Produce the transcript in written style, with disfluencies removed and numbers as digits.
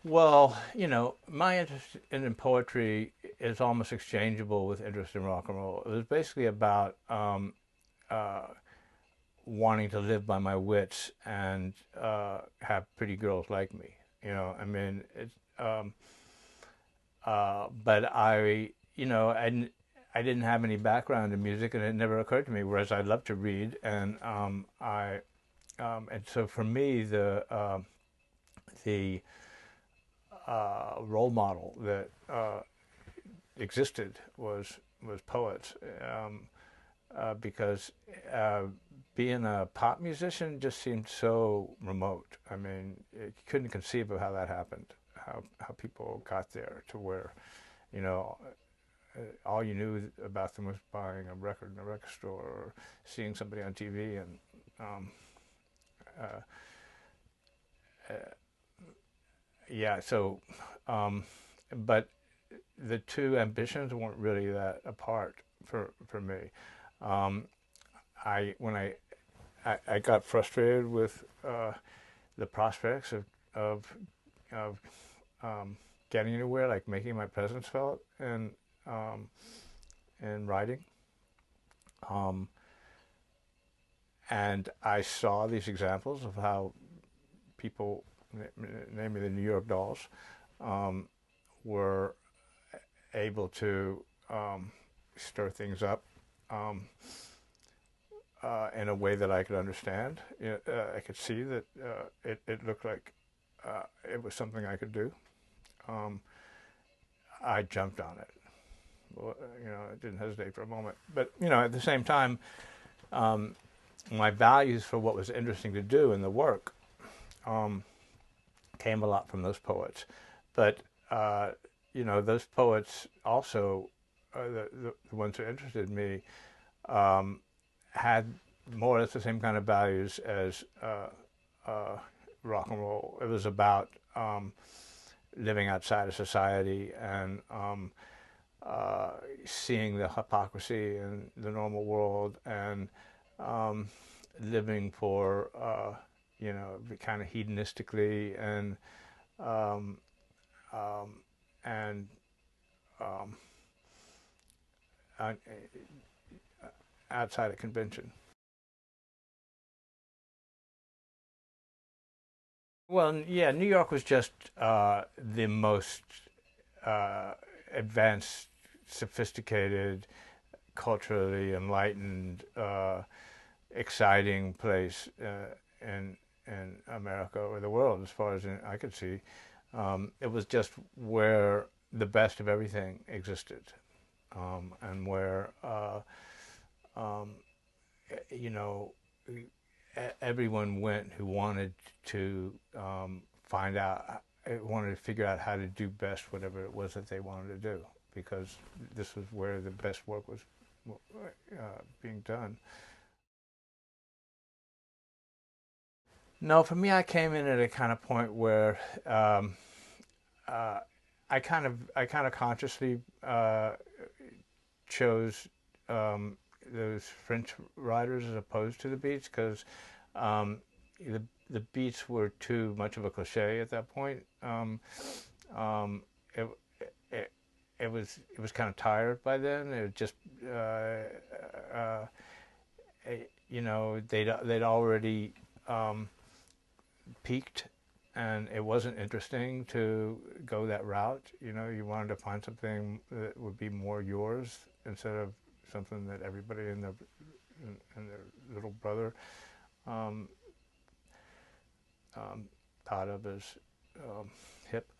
Well, my interest in poetry is almost exchangeable with interest in rock and roll. It was basically about uh, wanting to live by my wits and have pretty girls like me. I mean, but I didn't have any background in music, and it never occurred to me. Whereas I love to read, and and so for me, the role model that existed was poets, because being a pop musician just seemed so remote. I mean, you couldn't conceive of how that happened, how people got there to where, you know, all you knew about them was buying a record in a record store or seeing somebody on TV, and uh, uh, yeah. So, but the two ambitions weren't really that apart for me. Um, I when I got frustrated with the prospects of getting anywhere, like making my presence felt, um, and writing. Um, and I saw these examples of how people, namely the New York Dolls, um, were able to stir things up in a way that I could understand. I could see that it looked like it was something I could do. Um, I jumped on it. Well, I didn't hesitate for a moment. But at the same time, um, my values for what was interesting to do in the work um, came a lot from those poets. But those poets also, the ones who interested me, um, had more or less the same kind of values as rock and roll. It was about living outside of society and seeing the hypocrisy in the normal world, and um, living for kind of hedonistically, um, um, and um, outside of convention. Well, yeah, New York was just the most uh, advanced, sophisticated, culturally enlightened, exciting place in America or the world, as far as I could see. It was just where the best of everything existed, and where um, you know everyone went who wanted to find out, wanted to figure out how to do best whatever it was that they wanted to do, because this was where the best work was being done. No, for me, I came in at a kind of point where uh, I kind of consciously chose those French writers as opposed to the Beats, because um, the Beats were too much of a cliche at that point. Um, it, it it was kind of tired by then. It just uh, they'd already um, peaked, and it wasn't interesting to go that route. You wanted to find something that would be more yours instead of something that everybody and their little brother um, thought of as hip.